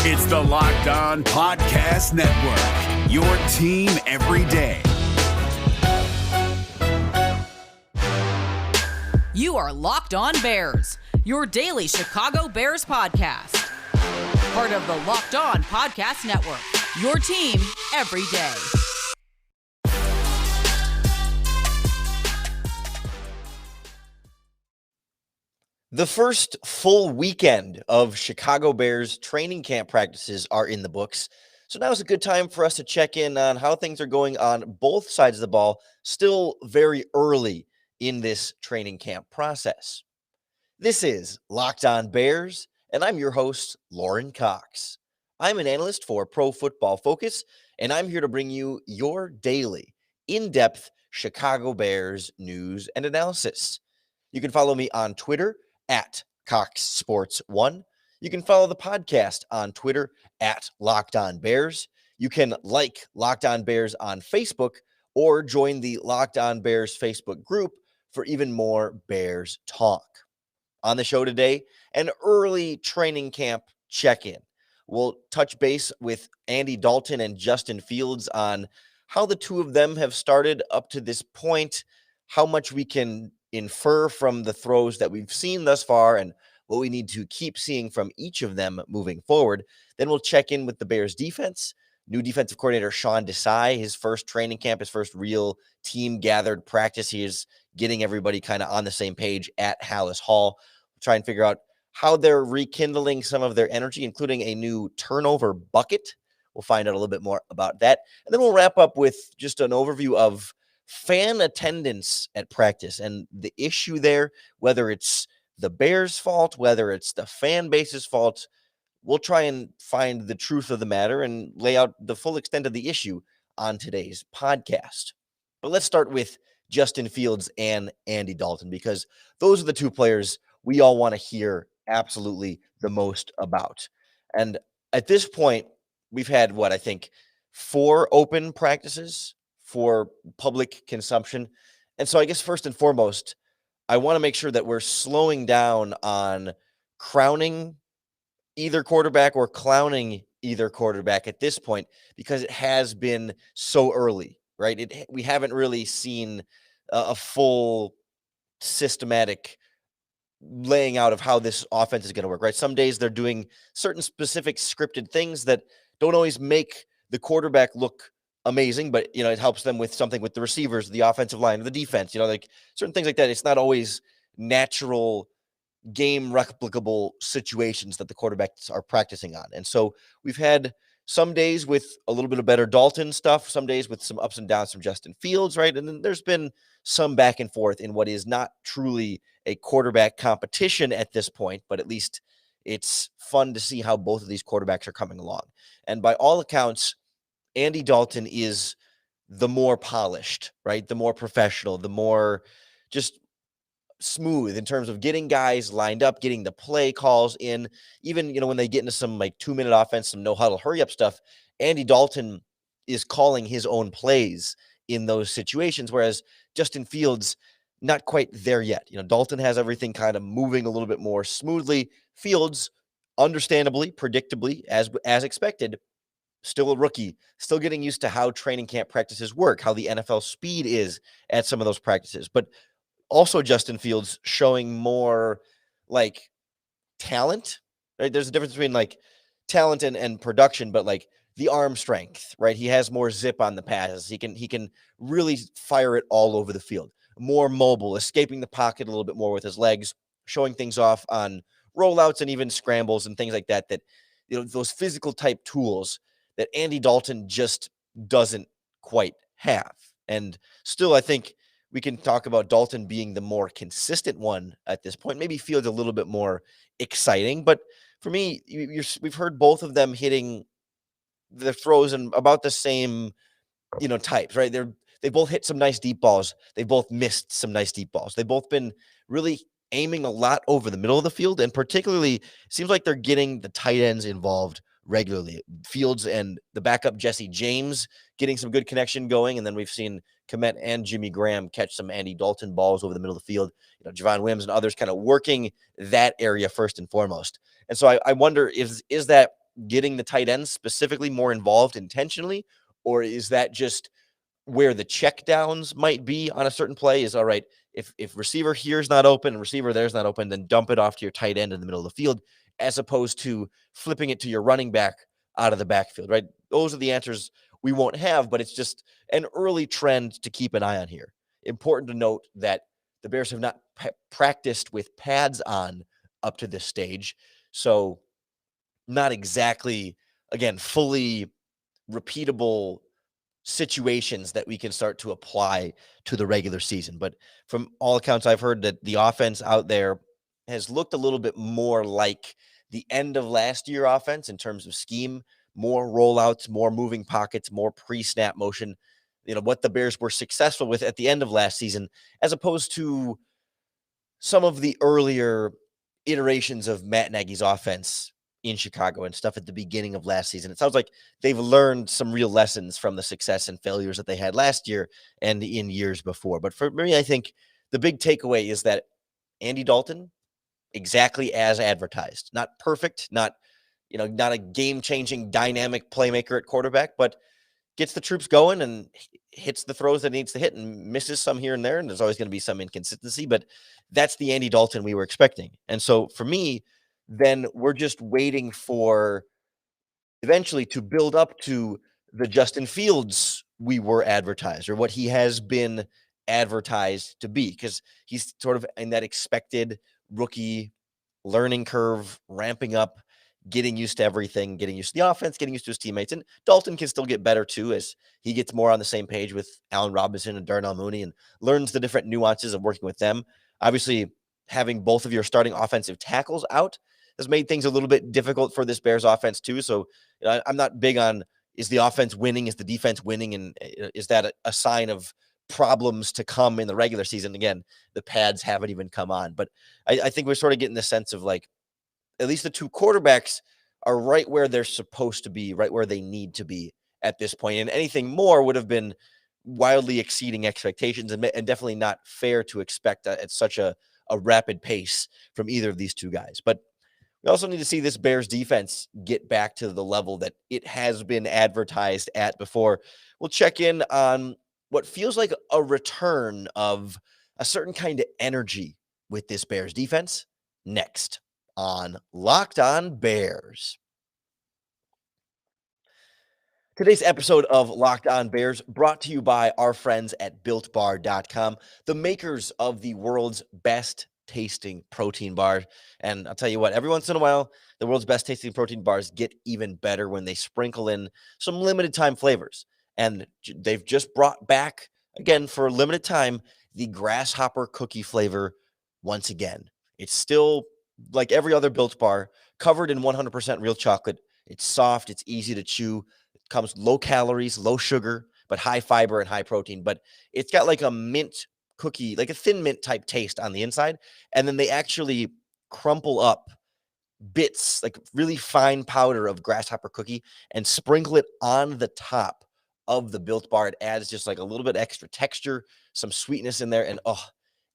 It's the Locked On Podcast Network, your team every day. You are Locked On Bears, your daily Chicago Bears podcast. Part of the Locked On Podcast Network, your team every day. The first full weekend of Chicago Bears training camp practices are in the books. So now is a good time for us to check in on how things are going on both sides of the ball, still very early in this training camp process. This is Locked On Bears, and I'm your host, Lorin Cox. I'm an analyst for Pro Football Focus, and I'm here to bring you your daily, in-depth Chicago Bears news and analysis. You can follow me on Twitter at CoxSports1. You can follow the podcast on Twitter at Locked On Bears. You can like Locked On Bears on Facebook or join the Locked On Bears Facebook group for even more Bears talk. On the show today, an early training camp check-in. We'll touch base with Andy Dalton and Justin Fields on how the two of them have started up to this point, how much we can infer from the throws that we've seen thus far, and what we need to keep seeing from each of them moving forward. Then we'll check in with the Bears defense. New defensive coordinator Sean Desai, his first training camp, his first real team gathered practice. He is getting everybody kind of on the same page at Halas Hall. We'll try and figure out how they're rekindling some of their energy, including a new turnover bucket. We'll find out a little bit more about that. And then we'll wrap up with just an overview of fan attendance at practice and the issue there, whether it's the Bears' fault, whether it's the fan base's fault. We'll try and find the truth of the matter and lay out the full extent of the issue on today's podcast. But let's start with Justin Fields and Andy Dalton, because those are the two players we all want to hear absolutely the most about. And at this point, we've had, I think 4 open practices for public consumption. And so I guess first and foremost, I want to make sure that we're slowing down on crowning either quarterback or clowning either quarterback at this point, because it has been so early, right? We haven't really seen a full systematic laying out of how this offense is going to work, right? Some days they're doing certain specific scripted things that don't always make the quarterback look amazing, but it helps them with something with the receivers, the offensive line, the defense, like certain things like that. It's not always natural game replicable situations that the quarterbacks are practicing on. And so we've had some days with a little bit of better Dalton stuff, some days with some ups and downs from Justin Fields, right? And then there's been some back and forth in what is not truly a quarterback competition at this point, but at least it's fun to see how both of these quarterbacks are coming along. And by all accounts, Andy Dalton is the more polished, right? The more professional, the more just smooth in terms of getting guys lined up, getting the play calls in. Even, when they get into some 2-minute offense, some no huddle, hurry up stuff, Andy Dalton is calling his own plays in those situations, whereas Justin Fields, not quite there yet. Dalton has everything kind of moving a little bit more smoothly. Fields, understandably, predictably, as expected, still a rookie, still getting used to how training camp practices work, how the NFL speed is at some of those practices. But also Justin Fields showing more talent, right? There's a difference between talent and production, but the arm strength, right? He has more zip on the passes. He can really fire it all over the field. More mobile, escaping the pocket a little bit more with his legs, showing things off on rollouts and even scrambles and things like that, those physical type tools that Andy Dalton just doesn't quite have. And still, I think we can talk about Dalton being the more consistent one at this point. Maybe Fields a little bit more exciting, but for me, we've heard both of them hitting the throws in about the same, types, right? They both hit some nice deep balls. They both missed some nice deep balls. They've both been really aiming a lot over the middle of the field, and particularly it seems like they're getting the tight ends involved regularly. Fields and the backup Jesse James getting some good connection going, and then we've seen Komet and Jimmy Graham catch some Andy Dalton balls over the middle of the field. Javon Wims and others kind of working that area first and foremost. And so I wonder, is that getting the tight ends specifically more involved intentionally? Or is that just where the check downs might be on a certain play? Is all right, if receiver here's not open and receiver there's not open, then dump it off to your tight end in the middle of the field, as opposed to flipping it to your running back out of the backfield, right? Those are the answers we won't have, but it's just an early trend to keep an eye on here. Important to note that the Bears have not practiced with pads on up to this stage. So not exactly, again, fully repeatable situations that we can start to apply to the regular season. But from all accounts, I've heard that the offense out there has looked a little bit more like the end of last year offense in terms of scheme, more rollouts, more moving pockets, more pre-snap motion, what the Bears were successful with at the end of last season, as opposed to some of the earlier iterations of Matt Nagy's offense in Chicago and stuff at the beginning of last season. It sounds like they've learned some real lessons from the success and failures that they had last year and in years before. But for me, I think the big takeaway is that Andy Dalton, exactly as advertised, not perfect, not a game-changing dynamic playmaker at quarterback, but gets the troops going and hits the throws that it needs to hit and misses some here and there. And there's always going to be some inconsistency, but that's the Andy Dalton we were expecting. And so for me, then we're just waiting for eventually to build up to the Justin Fields we were advertised, or what he has been advertised to be, because he's sort of in that expected rookie learning curve, ramping up, getting used to everything, getting used to the offense, getting used to his teammates. And Dalton can still get better too, as he gets more on the same page with Allen Robinson and Darnell Mooney and learns the different nuances of working with them. Obviously, having both of your starting offensive tackles out has made things a little bit difficult for this Bears offense too. So I'm not big on, is the offense winning? Is the defense winning? And is that a sign of problems to come in the regular season? Again, the pads haven't even come on, but I think we're sort of getting the sense of like, at least the two quarterbacks are right where they're supposed to be, right where they need to be at this point. And anything more would have been wildly exceeding expectations and definitely not fair to expect at such a rapid pace from either of these two guys. But we also need to see this Bears defense get back to the level that it has been advertised at before. We'll check in on what feels like a return of a certain kind of energy with this Bears defense next on Locked On Bears. Today's episode of Locked On Bears brought to you by our friends at BuiltBar.com, the makers of the world's best tasting protein bar. And I'll tell you what, every once in a while, the world's best tasting protein bars get even better when they sprinkle in some limited time flavors. And they've just brought back, again, for a limited time, the Grasshopper Cookie flavor once again. It's still like every other Built Bar, covered in 100% real chocolate. It's soft, it's easy to chew. It comes low calories, low sugar, but high fiber and high protein. But it's got like a mint cookie, like a thin mint type taste on the inside. And then they actually crumple up bits, like really fine powder of Grasshopper Cookie, and sprinkle it on the top of the Built Bar. It adds just like a little bit extra texture, some sweetness in there, and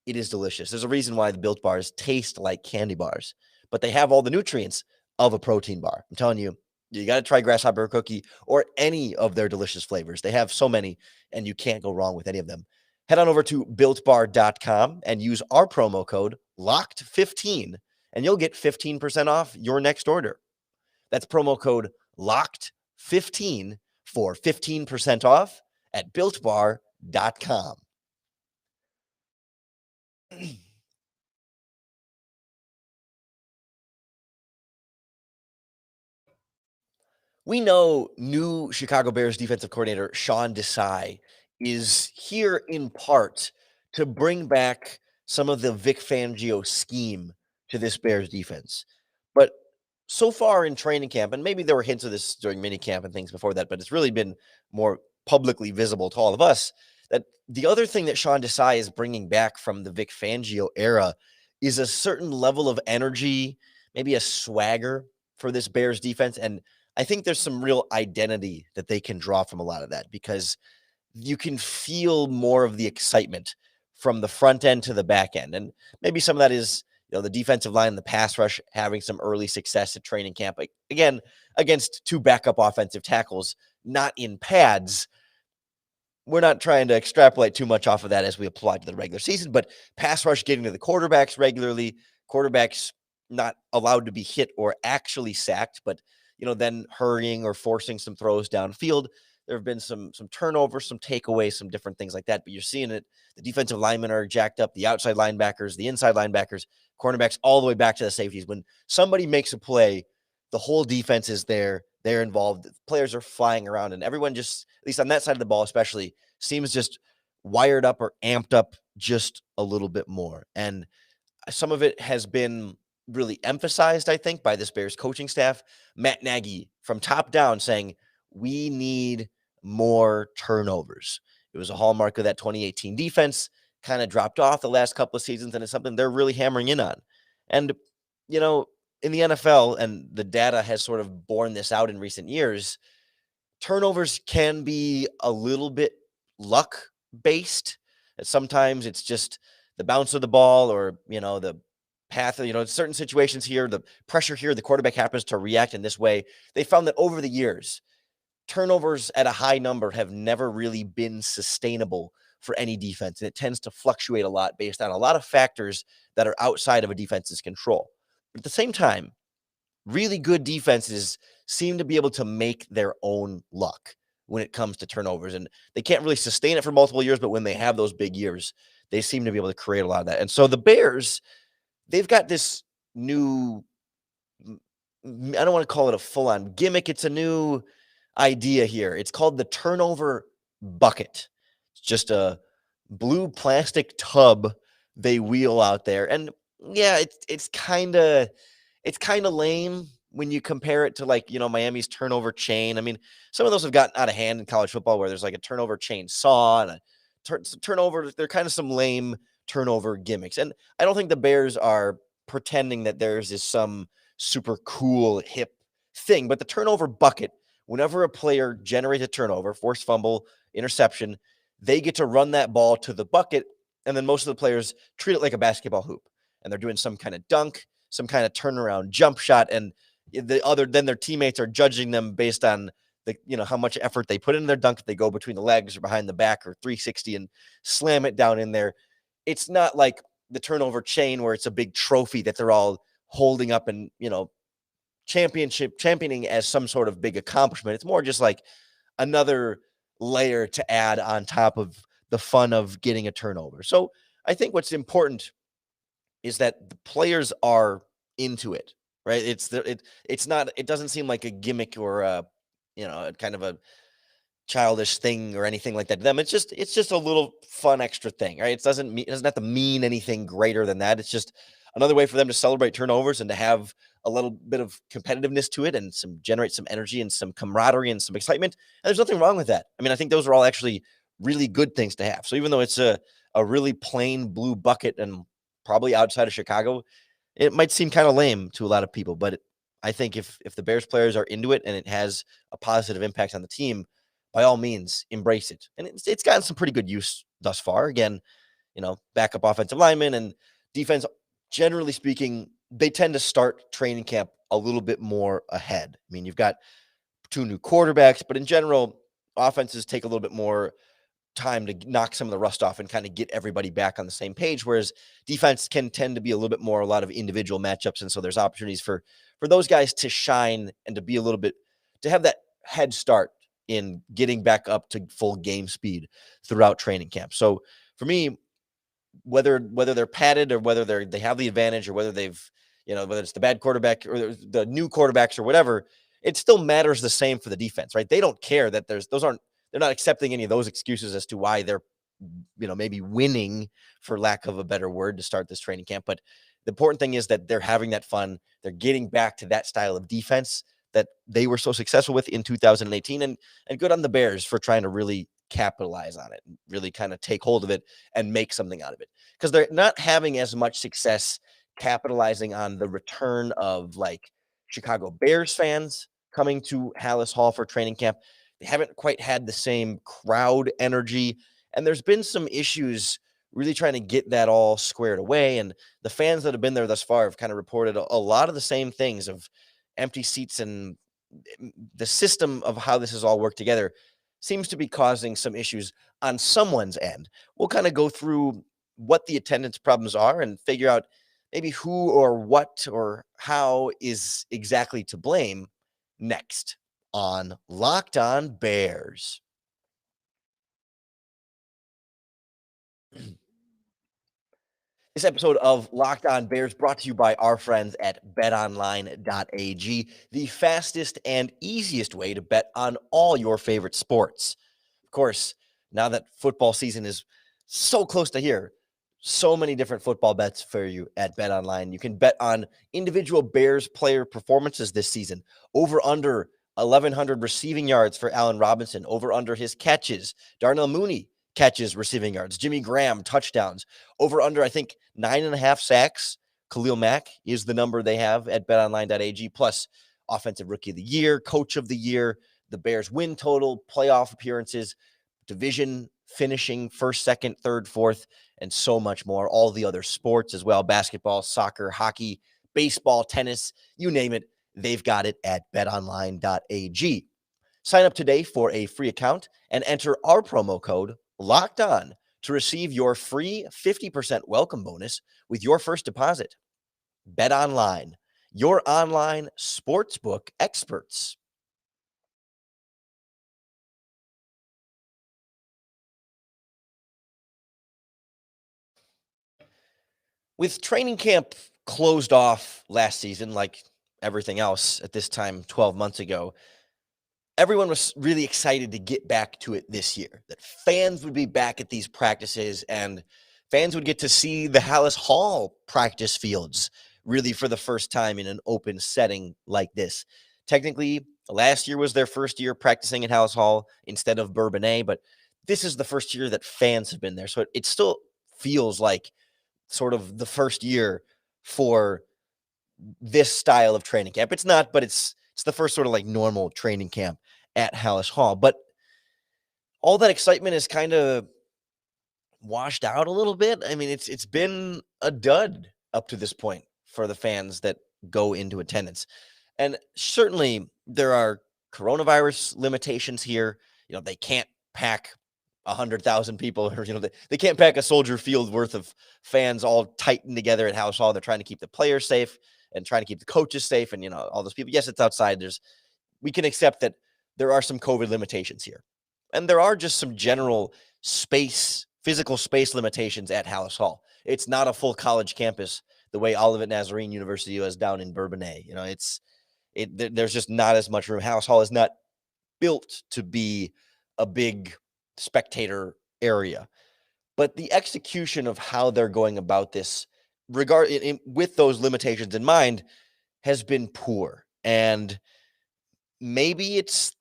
it is delicious. There's a reason why the Built Bars taste like candy bars, but they have all the nutrients of a protein bar. I'm telling you, you got to try Grasshopper Cookie or any of their delicious flavors. They have so many, and you can't go wrong with any of them. Head on over to BuiltBar.com and use our promo code LOCKED15, and you'll get 15% off your next order. That's promo code LOCKED15 for 15% off at BuiltBar.com. We know new Chicago Bears defensive coordinator Sean Desai is here in part to bring back some of the Vic Fangio scheme to this Bears defense. But so far in training camp, and maybe there were hints of this during minicamp and things before that, but it's really been more publicly visible to all of us, that the other thing that Sean Desai is bringing back from the Vic Fangio era is a certain level of energy, maybe a swagger for this Bears defense. And I think there's some real identity that they can draw from a lot of that, because you can feel more of the excitement from the front end to the back end. And maybe some of that is the defensive line and the pass rush having some early success at training camp. Again, against two backup offensive tackles, not in pads. We're not trying to extrapolate too much off of that as we apply to the regular season, but pass rush getting to the quarterbacks regularly, quarterbacks not allowed to be hit or actually sacked, but then hurrying or forcing some throws downfield. There have been some turnovers, some takeaways, some different things like that, but you're seeing it. The defensive linemen are jacked up, the outside linebackers, the inside linebackers, cornerbacks, all the way back to the safeties. When somebody makes a play, the whole defense is there. They're involved. Players are flying around, and everyone just, at least on that side of the ball especially, seems just wired up or amped up just a little bit more. And some of it has been really emphasized, I think, by this Bears coaching staff. Matt Nagy from top down saying, we need more turnovers. It was a hallmark of that 2018 defense, kind of dropped off the last couple of seasons, and it's something they're really hammering in on. And, in the NFL, and the data has sort of borne this out in recent years, turnovers can be a little bit luck based. Sometimes it's just the bounce of the ball or, the path, in certain situations here, the pressure here, the quarterback happens to react in this way. They found that over the years, turnovers at a high number have never really been sustainable for any defense. And it tends to fluctuate a lot based on a lot of factors that are outside of a defense's control. But at the same time, really good defenses seem to be able to make their own luck when it comes to turnovers. And they can't really sustain it for multiple years, but when they have those big years, they seem to be able to create a lot of that. And so the Bears, they've got this new, I don't want to call it a full-on gimmick. It's a new idea here. It's called the turnover bucket. It's just a blue plastic tub they wheel out there. And yeah, it's kind of lame when you compare it to Miami's turnover chain. I mean, some of those have gotten out of hand in college football where there's like a turnover chain saw and a turnover. They're kind of some lame turnover gimmicks. And I don't think the Bears are pretending that theirs is some super cool, hip thing. But the turnover bucket, whenever a player generates a turnover, forced fumble, interception, they get to run that ball to the bucket. And then most of the players treat it like a basketball hoop. And they're doing some kind of dunk, some kind of turnaround jump shot. And then their teammates are judging them based on how much effort they put in their dunk. If they go between the legs or behind the back or 360 and slam it down in there. It's not like the turnover chain where it's a big trophy that they're all holding up and, championing as some sort of big accomplishment. It's more just like another layer to add on top of the fun of getting a turnover. So I think what's important is that the players are into it, right? It doesn't seem like a gimmick or a kind of a childish thing or anything like that to them. It's just a little fun extra thing, right? It doesn't have to mean anything greater than that. It's just another way for them to celebrate turnovers and to have a little bit of competitiveness to it and generate some energy and some camaraderie and some excitement. And there's nothing wrong with that. I mean, I think those are all actually really good things to have. So even though it's a really plain blue bucket and probably outside of Chicago, it might seem kind of lame to a lot of people, but I think if the Bears players are into it and it has a positive impact on the team, by all means, embrace it. And it's gotten some pretty good use thus far. Again, backup offensive linemen and defense, generally speaking, they tend to start training camp a little bit more ahead. I mean, you've got two new quarterbacks, but in general, offenses take a little bit more time to knock some of the rust off and kind of get everybody back on the same page, whereas defense can tend to be a little bit more a lot of individual matchups. And so there's opportunities for those guys to shine and to be to have that head start in getting back up to full game speed throughout training camp. So for me, whether they're padded or whether they have the advantage or whether they've, whether it's the bad quarterback or the new quarterbacks or whatever, it still matters the same for the defense, right? They don't care that they're not accepting any of those excuses as to why they're, maybe winning, for lack of a better word, to start this training camp. But the important thing is that they're having that fun. They're getting back to that style of defense that they were so successful with in 2018. And good on the Bears for trying to really capitalize on it, and really kind of take hold of it and make something out of it. Because they're not having as much success capitalizing on the return of Chicago Bears fans coming to Halas Hall for training camp. They haven't quite had the same crowd energy. And there's been some issues really trying to get that all squared away. And the fans that have been there thus far have kind of reported a lot of the same things of empty seats, and the system of how this has all worked together seems to be causing some issues on someone's end. We'll kind of go through what the attendance problems are and figure out maybe who or what or how is exactly to blame next on Locked On Bears. This episode of Locked On Bears brought to you by our friends at BetOnline.ag, the fastest and easiest way to bet on all your favorite sports. Of course, now that football season is so close to here, so many different football bets for you at BetOnline. You can bet on individual Bears player performances this season, over under 1,100 receiving yards for Allen Robinson, over under his catches, Darnell Mooney catches, receiving yards, Jimmy Graham touchdowns, over under, I think, 9.5 sacks. Khalil Mack is the number they have at betonline.ag, plus offensive rookie of the year, coach of the year, the Bears win total, playoff appearances, division finishing first, second, third, fourth, and so much more. All the other sports as well, basketball, soccer, hockey, baseball, tennis, you name it, they've got it at betonline.ag. Sign up today for a free account and enter our promo code Locked On to receive your free 50% welcome bonus with your first deposit. Bet Online, your online sportsbook experts. With training camp closed off last season, like everything else at this time 12 months ago, everyone was really excited to get back to it this year, that fans would be back at these practices and fans would get to see the Halas Hall practice fields really for the first time in an open setting like this. Technically, last year was their first year practicing at Halas Hall instead of Bourbonnais, but this is the first year that fans have been there. So it still feels like sort of the first year for this style of training camp. It's not, but it's the first sort of like normal training camp at Halas Hall. But all that excitement is kind of washed out a little bit. I mean, it's been a dud up to this point for the fans that go into attendance. And certainly there are coronavirus limitations here. You know, they can't pack 100,000 people, or, you know, they can't pack a Soldier Field worth of fans all tightened together at Halas Hall. They're trying to keep the players safe and trying to keep the coaches safe, and, you know, all those people. Yes, it's outside. We can accept that there are some COVID limitations here, and there are just some general physical space limitations at Halas Hall. It's not a full college campus the way Olivet Nazarene University was down in Bourbonnais. You know, there's just not as much room. Halas Hall is not built to be a big spectator area, but the execution of how they're going about this with those limitations in mind has been poor. And maybe it's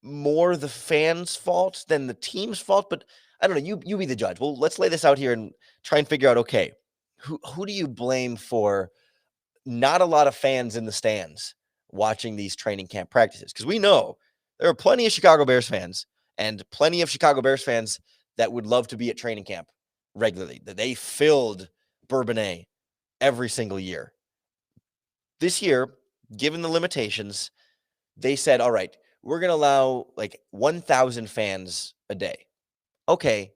more the fans' fault than the team's fault, but I don't know. You be the judge. Well, let's lay this out here and try and figure out, okay, who do you blame for not a lot of fans in the stands watching these training camp practices? Because we know there are plenty of Chicago Bears fans and plenty of Chicago Bears fans that would love to be at training camp regularly. They filled Bourbonnais every single year. This year, given the limitations, they said, all right, we're going to allow like 1,000 fans a day. Okay,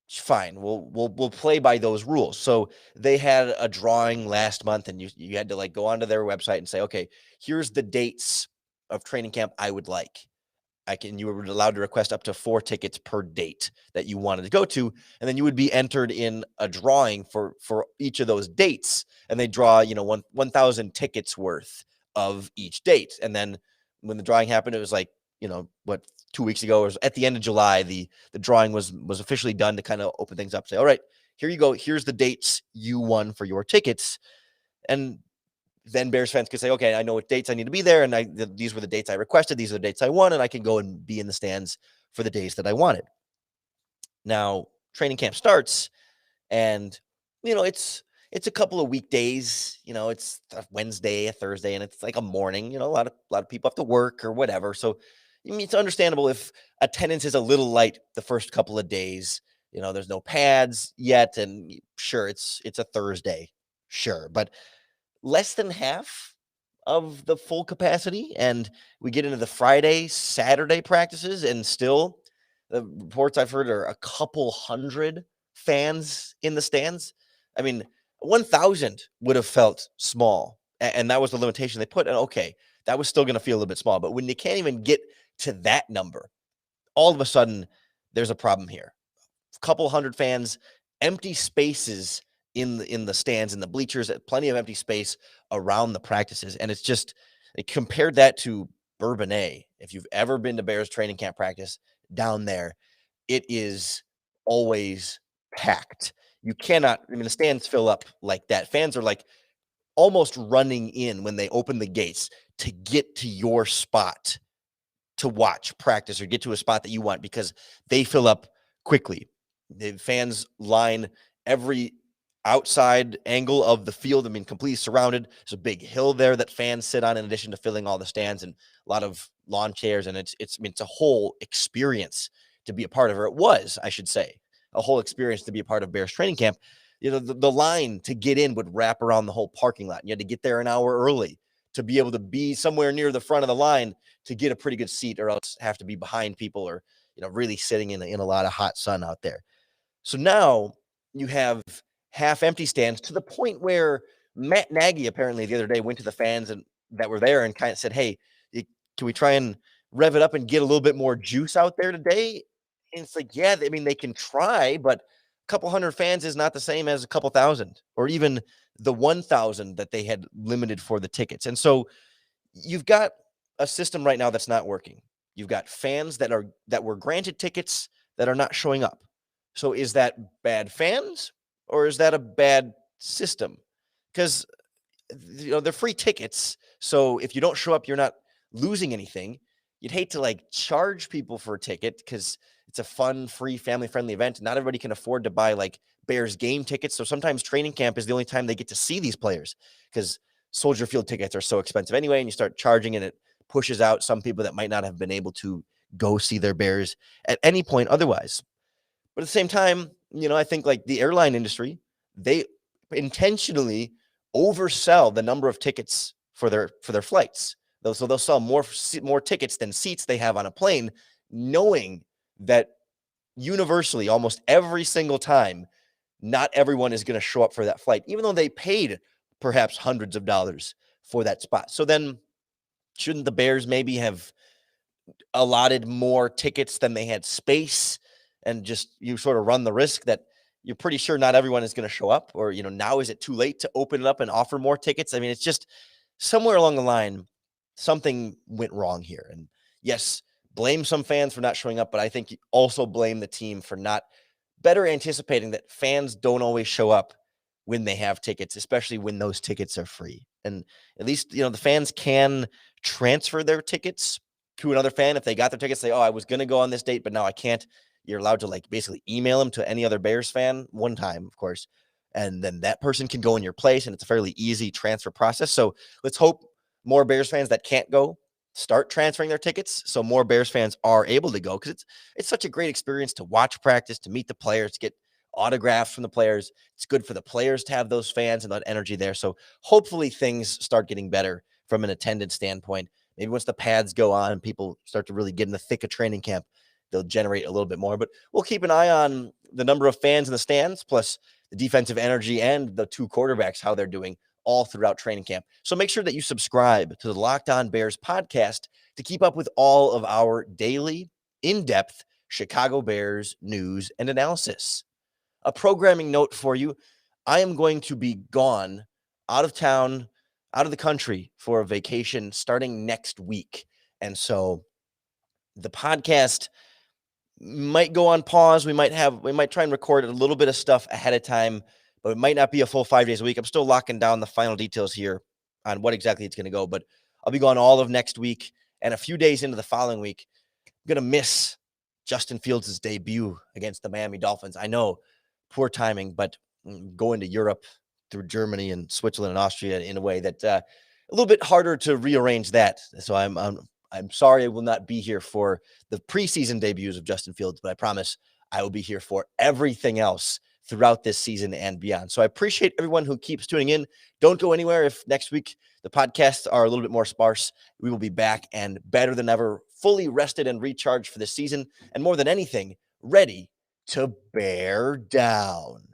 fine. We'll play by those rules. So they had a drawing last month, and you had to like go onto their website and say, okay, here's the dates of training camp I would like. You were allowed to request up to 4 tickets per date that you wanted to go to, and then you would be entered in a drawing for each of those dates, and they draw, you know, 1,000 tickets worth of each date. And then when the drawing happened, it was like, you know, 2 weeks ago, or at the end of July, the drawing was officially done to kind of open things up. Say, all right, here you go. Here's the dates you won for your tickets. And then Bears fans could say, okay, I know what dates I need to be there, and these were the dates I requested. These are the dates I won, and I can go and be in the stands for the days that I wanted. Now, training camp starts, and, you know, it's a couple of weekdays. You know, it's a Wednesday, a Thursday, and it's like a morning. You know, a lot of people have to work or whatever. So, I mean, it's understandable if attendance is a little light the first couple of days. There's no pads yet, and sure, it's a Thursday, sure, but less than half of the full capacity, and we get into the Friday, Saturday practices, and still the reports I've heard are a couple hundred fans in the stands. I mean, 1,000 would have felt small, and that was the limitation they put. And okay, that was still going to feel a little bit small, but when you can't even get to that number, all of a sudden there's a problem here. A couple hundred fans, empty spaces in the stands and the bleachers, plenty of empty space around the practices. And it's just, compared that to Bourbonnais. If you've ever been to Bears training camp practice down there, it is always packed. You cannot, the stands fill up like that. Fans are like almost running in when they open the gates to get to your spot to watch practice or get to a spot that you want, because they fill up quickly. The fans line every outside angle of the field. Completely surrounded. There's a big hill there that fans sit on, in addition to filling all the stands, and a lot of lawn chairs. And it's a whole experience to be a part of, or it was, I should say, a whole experience to be a part of Bears training camp. The line to get in would wrap around the whole parking lot. You had to get there an hour early to be able to be somewhere near the front of the line to get a pretty good seat, or else have to be behind people, or really sitting in a lot of hot sun out there. So now you have half empty stands, to the point where Matt Nagy apparently the other day went to the fans that were there and kind of said, "Hey, can we try and rev it up and get a little bit more juice out there today?" And it's like, yeah, they can try, but a couple hundred fans is not the same as a couple thousand, or even the 1,000 that they had limited for the tickets. And so you've got a system right now that's not working. You've got fans that were granted tickets that are not showing up. So is that bad fans, or is that a bad system? Because they're free tickets. So if you don't show up, you're not losing anything. You'd hate to charge people for a ticket, because it's a fun, free, family-friendly event. Not everybody can afford to buy Bears game tickets. So sometimes training camp is the only time they get to see these players, because Soldier Field tickets are so expensive anyway, and you start charging, and it pushes out some people that might not have been able to go see their Bears at any point otherwise. But at the same time, I think the airline industry, they intentionally oversell the number of tickets for their flights. So they'll sell more tickets than seats they have on a plane, knowing that universally, almost every single time, not everyone is going to show up for that flight, even though they paid perhaps hundreds of dollars for that spot. So then, shouldn't the Bears maybe have allotted more tickets than they had space, and just you sort of run the risk that you're pretty sure not everyone is going to show up? Or, now is it too late to open it up and offer more tickets? It's just somewhere along the line, something went wrong here. And yes, blame some fans for not showing up, but I think you also blame the team for not better anticipating that fans don't always show up when they have tickets, especially when those tickets are free. And at least, the fans can transfer their tickets to another fan. If they got their tickets, say, "Oh, I was going to go on this date, but now I can't." You're allowed to basically email them to any other Bears fan one time, of course, and then that person can go in your place, and it's a fairly easy transfer process. So let's hope more Bears fans that can't go start transferring their tickets, so more Bears fans are able to go, because it's such a great experience to watch practice, to meet the players, to get autographs from the players. It's good for the players to have those fans and that energy there. So hopefully things start getting better from an attendance standpoint. Maybe once the pads go on and people start to really get in the thick of training camp, they'll generate a little bit more. But we'll keep an eye on the number of fans in the stands, plus the defensive energy and the two quarterbacks, how they're doing all throughout training camp. So make sure that you subscribe to the Locked On Bears podcast to keep up with all of our daily, in-depth Chicago Bears news and analysis. A programming note for you: I am going to be gone, out of town, out of the country for a vacation starting next week. And so the podcast might go on pause. We might try and record a little bit of stuff ahead of time, but it might not be a full 5 days a week. I'm still locking down the final details here on what exactly it's going to go, but I'll be gone all of next week, and a few days into the following week. I'm going to miss Justin Fields' debut against the Miami Dolphins. I know, poor timing, but going to Europe through Germany and Switzerland and Austria in a way that a little bit harder to rearrange that. So I'm sorry I will not be here for the preseason debuts of Justin Fields, but I promise I will be here for everything else throughout this season and beyond. So I appreciate everyone who keeps tuning in. Don't go anywhere. If next week the podcasts are a little bit more sparse, we will be back and better than ever, fully rested and recharged for this season, and more than anything, ready to bear down.